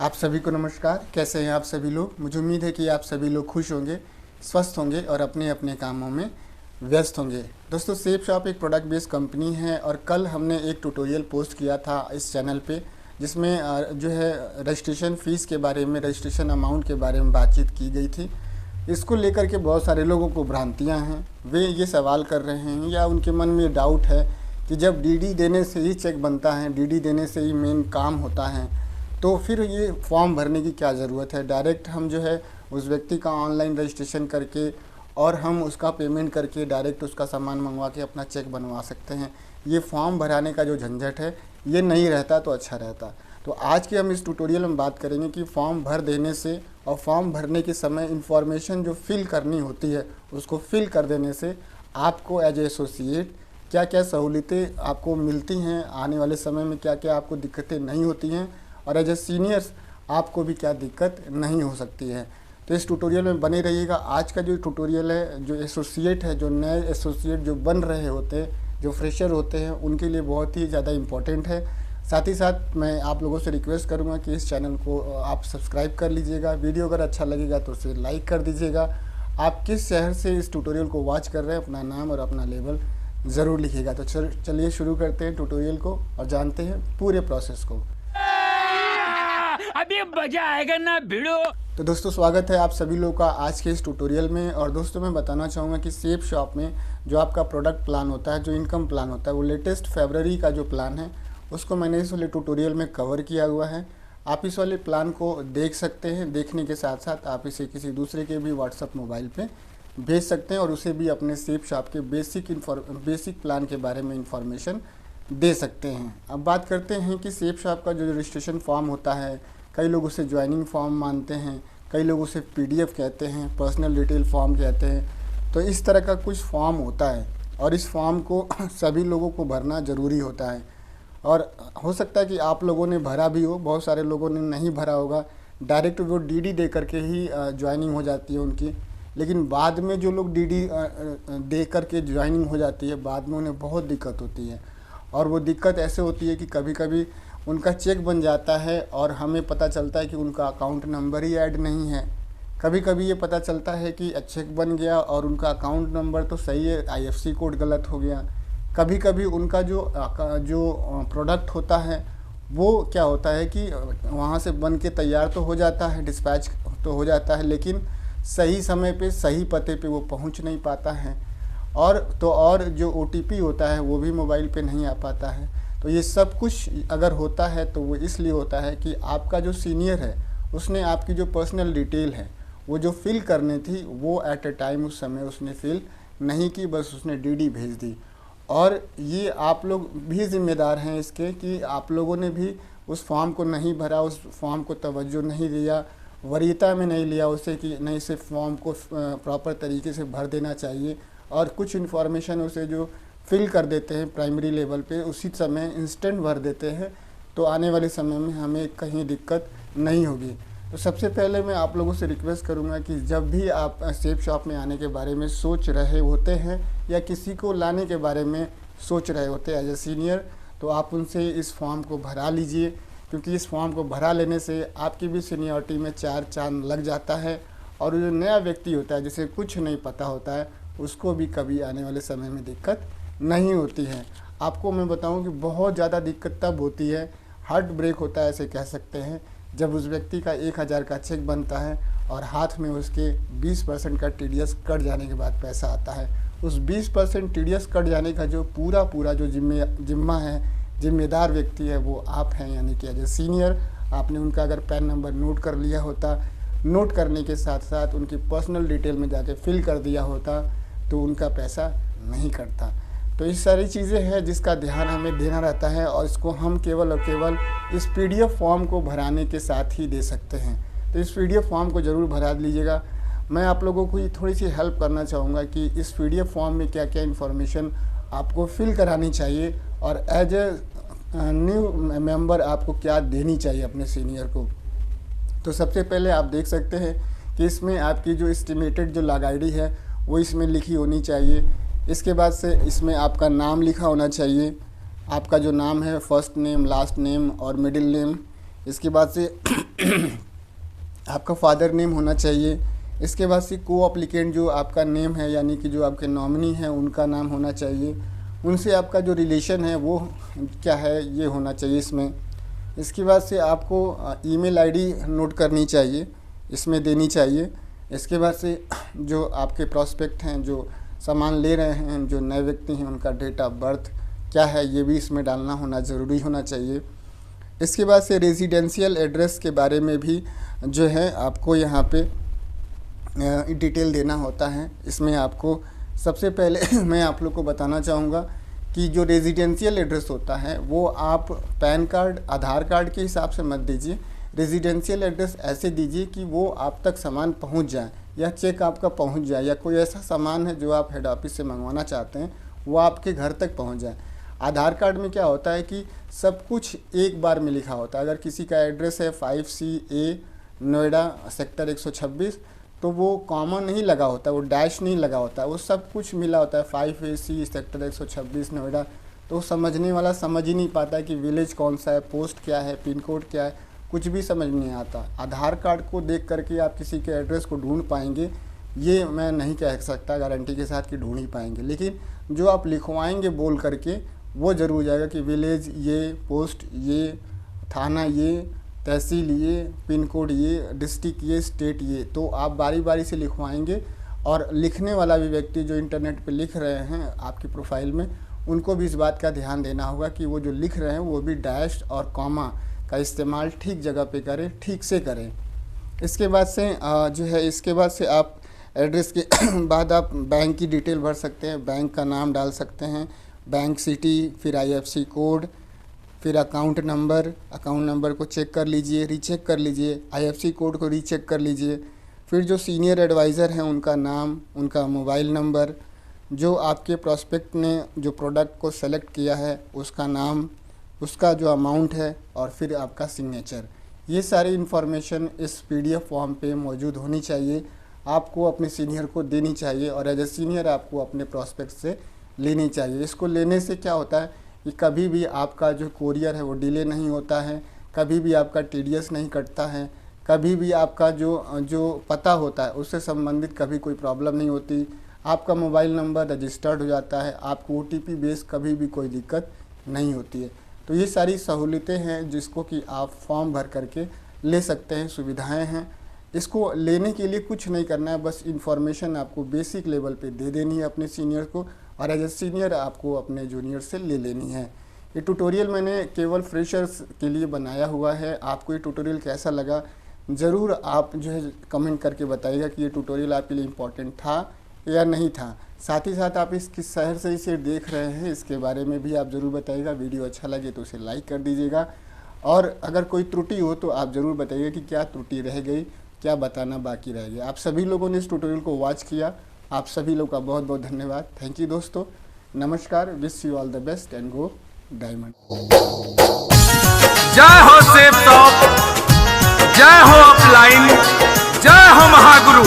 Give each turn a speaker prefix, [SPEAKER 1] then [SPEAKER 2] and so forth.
[SPEAKER 1] आप सभी को नमस्कार। कैसे हैं आप सभी लोग? मुझे उम्मीद है कि आप सभी लोग खुश होंगे, स्वस्थ होंगे और अपने अपने कामों में व्यस्त होंगे। दोस्तों, सेफ शॉप एक प्रोडक्ट बेस्ड कंपनी है और कल हमने एक ट्यूटोरियल पोस्ट किया था इस चैनल पे, जिसमें जो है रजिस्ट्रेशन फ़ीस के बारे में, रजिस्ट्रेशन अमाउंट के बारे में बातचीत की गई थी। इसको लेकर के बहुत सारे लोगों को भ्रांतियाँ हैं। वे ये सवाल कर रहे हैं या उनके मन में डाउट है कि जब डीडी देने से ही चेक बनता है, डीडी देने से ही मेन काम होता है, तो फिर ये फॉर्म भरने की क्या ज़रूरत है। डायरेक्ट हम जो है उस व्यक्ति का ऑनलाइन रजिस्ट्रेशन करके और हम उसका पेमेंट करके डायरेक्ट उसका सामान मंगवा के अपना चेक बनवा सकते हैं। ये फॉर्म भराने का जो झंझट है ये नहीं रहता तो अच्छा रहता। तो आज के हम इस ट्यूटोरियल में बात करेंगे कि फॉर्म भर देने से और फॉर्म भरने के समय इन्फॉर्मेशन जो फिल करनी होती है उसको फिल कर देने से आपको एज एसोसिएट क्या क्या सहूलियतें आपको मिलती हैं, आने वाले समय में क्या क्या आपको दिक्कतें नहीं होती हैं, और एज ए सीनियर्स आपको भी क्या दिक्कत नहीं हो सकती है। तो इस ट्यूटोरियल में बने रहिएगा। आज का जो ट्यूटोरियल है, जो एसोसिएट है, जो नए एसोसिएट जो बन रहे होते हैं, जो फ्रेशर होते हैं, उनके लिए बहुत ही ज़्यादा इम्पोर्टेंट है। साथ ही साथ मैं आप लोगों से रिक्वेस्ट करूंगा कि इस चैनल को आप सब्सक्राइब कर लीजिएगा। वीडियो अगर अच्छा लगेगा तो उसे लाइक कर दीजिएगा। आप किस शहर से इस ट्यूटोरियल को वॉच कर रहे हैं, अपना नाम और अपना लेवल ज़रूर लिखिएगा। तो चलिए शुरू करते हैं ट्यूटोरियल को और जानते हैं पूरे प्रोसेस को।
[SPEAKER 2] अभी मजा आएगा ना भिड़ो।
[SPEAKER 1] तो दोस्तों, स्वागत है आप सभी लोगों का आज के इस ट्यूटोरियल में। और दोस्तों, मैं बताना चाहूँगा कि सेफ शॉप में जो आपका प्रोडक्ट प्लान होता है, जो इनकम प्लान होता है, वो लेटेस्ट फरवरी का जो प्लान है उसको मैंने इस वाले ट्यूटोरियल में कवर किया हुआ है। आप इस वाले प्लान को देख सकते हैं। देखने के साथ साथ आप इसे किसी दूसरे के भी व्हाट्सअप मोबाइल पे भेज सकते हैं और उसे भी अपने सेफ शॉप के बेसिक प्लान के बारे में इंफॉर्मेशन दे सकते हैं। अब बात करते हैं कि सेफ शॉप का जो रजिस्ट्रेशन फॉर्म होता है, कई लोग उसे ज्वाइनिंग फॉर्म मानते हैं, कई लोग उसे पीडीएफ कहते हैं, पर्सनल डिटेल फॉर्म कहते हैं। तो इस तरह का कुछ फॉर्म होता है और इस फॉर्म को सभी लोगों को भरना ज़रूरी होता है। और हो सकता है कि आप लोगों ने भरा भी हो, बहुत सारे लोगों ने नहीं भरा होगा। डायरेक्ट वो डीडी दे करके ही ज्वाइनिंग हो जाती है उनकी। लेकिन बाद में जो लोग डीडी दे करके ज्वाइनिंग हो जाती है, बाद में उन्हें बहुत दिक्कत होती है। और वो दिक्कत ऐसे होती है कि कभी कभी उनका चेक बन जाता है और हमें पता चलता है कि उनका अकाउंट नंबर ही ऐड नहीं है। कभी कभी ये पता चलता है कि चेक बन गया और उनका अकाउंट नंबर तो सही है, आईएफएससी कोड गलत हो गया। कभी कभी उनका जो प्रोडक्ट होता है वो क्या होता है कि वहाँ से बन के तैयार तो हो जाता है, डिस्पैच तो हो जाता है, लेकिन सही समय पे सही पते पे वो पहुँच नहीं पाता है। और जो ओटीपी होता है वो भी मोबाइल पे नहीं आ पाता है। तो ये सब कुछ अगर होता है तो वो इसलिए होता है कि आपका जो सीनियर है उसने आपकी जो पर्सनल डिटेल है वो जो फिल करनी थी वो एट ए टाइम उस समय उसने फिल नहीं की, बस उसने डीडी भेज दी। और ये आप लोग भी ज़िम्मेदार हैं इसके कि आप लोगों ने भी उस फॉर्म को नहीं भरा, उस फॉर्म को तवज्जो नहीं दिया, वरीयता में नहीं लिया उसे कि नहीं, से फॉर्म को प्रॉपर तरीके से भर देना चाहिए। और कुछ इन्फॉर्मेशन उसे जो फिल कर देते हैं प्राइमरी लेवल पे, उसी समय इंस्टेंट भर देते हैं, तो आने वाले समय में हमें कहीं दिक्कत नहीं होगी। तो सबसे पहले मैं आप लोगों से रिक्वेस्ट करूंगा कि जब भी आप सेफ शॉप में आने के बारे में सोच रहे होते हैं या किसी को लाने के बारे में सोच रहे होते हैं एज ए सीनियर, तो आप उनसे इस फॉर्म को भरा लीजिए, क्योंकि इस फॉर्म को भरा लेने से आपकी भी सीनियरिटी में 4 चांद लग जाता है। और जो नया व्यक्ति होता है जिसे कुछ नहीं पता होता है उसको भी कभी आने वाले समय में दिक्कत नहीं होती है। आपको मैं बताऊं कि बहुत ज़्यादा दिक्कत तब होती है, हार्ट ब्रेक होता है ऐसे कह सकते हैं, जब उस व्यक्ति का 1000 का चेक बनता है और हाथ में उसके 20% का टीडीएस कट जाने के बाद पैसा आता है। उस 20% टीडीएस कट जाने का जो पूरा जो जिम्मा है, जिम्मेदार व्यक्ति है, वो आप हैं। यानी कि एज ए सीनियर आपने उनका अगर पैन नंबर नोट कर लिया होता, नोट करने के साथ साथ उनकी पर्सनल डिटेल में जाके फिल कर दिया होता, तो उनका पैसा नहीं कटता। तो इस सारी चीज़ें हैं जिसका ध्यान हमें देना रहता है और इसको हम केवल और केवल इस पीडीएफ फॉर्म को भराने के साथ ही दे सकते हैं। तो इस पीडीएफ फॉर्म को ज़रूर भरा लीजिएगा। मैं आप लोगों को थोड़ी सी हेल्प करना चाहूँगा कि इस पीडीएफ फॉर्म में क्या क्या इन्फॉर्मेशन आपको फिल करानी चाहिए और एज ए न्यू मेंबर आपको क्या देनी चाहिए अपने सीनियर को। तो सबसे पहले आप देख सकते हैं कि इसमें आपकी जो एस्टिमेटेड जो लॉग आईडी है वो इसमें लिखी होनी चाहिए। इसके बाद से इसमें आपका नाम लिखा होना चाहिए। आपका जो नाम है, फर्स्ट नेम, लास्ट नेम और मिडिल नेम, इसके बाद से आपका फादर नेम होना चाहिए। इसके बाद से को अप्लीकेंट जो आपका नेम है, यानी कि जो आपके नॉमिनी हैं उनका नाम होना चाहिए। उनसे आपका जो रिलेशन है वो क्या है ये होना चाहिए इसमें। इसके बाद से आपको ईमेल आईडी नोट करनी चाहिए, इसमें देनी चाहिए। इसके बाद से जो आपके प्रॉस्पेक्ट हैं, जो सामान ले रहे हैं, जो नए व्यक्ति हैं, उनका डेट ऑफ बर्थ क्या है ये भी इसमें डालना होना ज़रूरी होना चाहिए। इसके बाद से रेजिडेंशियल एड्रेस के बारे में भी जो है आपको यहाँ पे डिटेल देना होता है। इसमें आपको सबसे पहले मैं आप लोग को बताना चाहूँगा कि जो रेजिडेंशियल एड्रेस होता है वो आप पैन कार्ड, आधार कार्ड के हिसाब से मत दीजिए। रेजिडेंशियल एड्रेस ऐसे दीजिए कि वो आप तक सामान पहुंच जाए या चेक आपका पहुंच जाए, या कोई ऐसा सामान है जो आप हेड ऑफिस से मंगवाना चाहते हैं वो आपके घर तक पहुंच जाए। आधार कार्ड में क्या होता है कि सब कुछ एक बार में लिखा होता है। अगर किसी का एड्रेस है 5CA नोएडा सेक्टर 126 तो वो कॉमा नहीं लगा होता, वो डैश नहीं लगा होता, वो सब कुछ मिला होता है 5AC सेक्टर 126 नोएडा। तो समझने वाला समझ ही नहीं पाता है कि विलेज कौन सा है, पोस्ट क्या है, पिन कोड क्या है, कुछ भी समझ नहीं आता। आधार कार्ड को देख करके आप किसी के एड्रेस को ढूंढ पाएंगे ये मैं नहीं कह सकता गारंटी के साथ कि ढूंढ ही पाएंगे, लेकिन जो आप लिखवाएंगे बोल करके वो ज़रूर हो जाएगा कि विलेज ये, पोस्ट ये, थाना ये, तहसील ये, पिन कोड ये, डिस्ट्रिक्ट ये, स्टेट ये। तो आप बारी बारी से लिखवाएंगे और लिखने वाला भी व्यक्ति जो इंटरनेट पे लिख रहे हैं आपकी प्रोफाइल में, उनको भी इस बात का ध्यान देना होगा कि वो जो लिख रहे हैं वो भी डैश और कॉमा का इस्तेमाल ठीक जगह पे करें, ठीक से करें। इसके बाद से जो है इसके बाद से आप एड्रेस के बाद आप बैंक की डिटेल भर सकते हैं, बैंक का नाम डाल सकते हैं, बैंक सिटी, फिर IFSC कोड, फिर अकाउंट नंबर को चेक कर लीजिए, रीचेक कर लीजिए, IFSC कोड को रीचेक कर लीजिए। फिर जो सीनियर एडवाइज़र हैं उनका नाम, उनका मोबाइल नंबर, जो आपके प्रॉस्पेक्ट ने जो प्रोडक्ट को सेलेक्ट किया है उसका नाम, उसका जो अमाउंट है, और फिर आपका सिग्नेचर। ये सारी इन्फॉर्मेशन इस PDF फॉर्म पे मौजूद होनी चाहिए, आपको अपने सीनियर को देनी चाहिए और एज ए सीनियर आपको अपने प्रॉस्पेक्ट से लेनी चाहिए। इसको लेने से क्या होता है कि कभी भी आपका जो कोरियर है वो डिले नहीं होता है, कभी भी आपका TDS नहीं कटता है, कभी भी आपका जो पता होता है उससे संबंधित कभी कोई प्रॉब्लम नहीं होती, आपका मोबाइल नंबर रजिस्टर्ड हो जाता है, आपको OTP बेस कभी भी कोई दिक्कत नहीं होती है। तो ये सारी सहूलियतें हैं जिसको कि आप फॉर्म भर करके ले सकते हैं, सुविधाएं हैं। इसको लेने के लिए कुछ नहीं करना है, बस इन्फॉर्मेशन आपको बेसिक लेवल पे दे देनी है अपने सीनियर को, और एज ए सीनियर आपको अपने जूनियर से ले लेनी है। ये ट्यूटोरियल मैंने केवल फ्रेशर्स के लिए बनाया हुआ है। आपको ये ट्यूटोरियल कैसा लगा ज़रूर आप जो है कमेंट करके बताइएगा कि ये ट्यूटोरियल आपके लिए इम्पोर्टेंट था या नहीं था। साथ ही साथ आप किस शहर से इसे देख रहे हैं इसके बारे में भी आप ज़रूर बताइएगा। वीडियो अच्छा लगे तो उसे लाइक कर दीजिएगा, और अगर कोई त्रुटि हो तो आप ज़रूर बताइएगा कि क्या त्रुटि रह गई, क्या बताना बाकी रह गया। आप सभी लोगों ने इस ट्यूटोरियल को वॉच किया, आप सभी लोग का बहुत बहुत धन्यवाद। थैंक यू दोस्तों, नमस्कार, wish you all the best and go diamond.
[SPEAKER 2] जय हो सेफ शॉप, जय हो अपलाइन, जय हो महागुरु।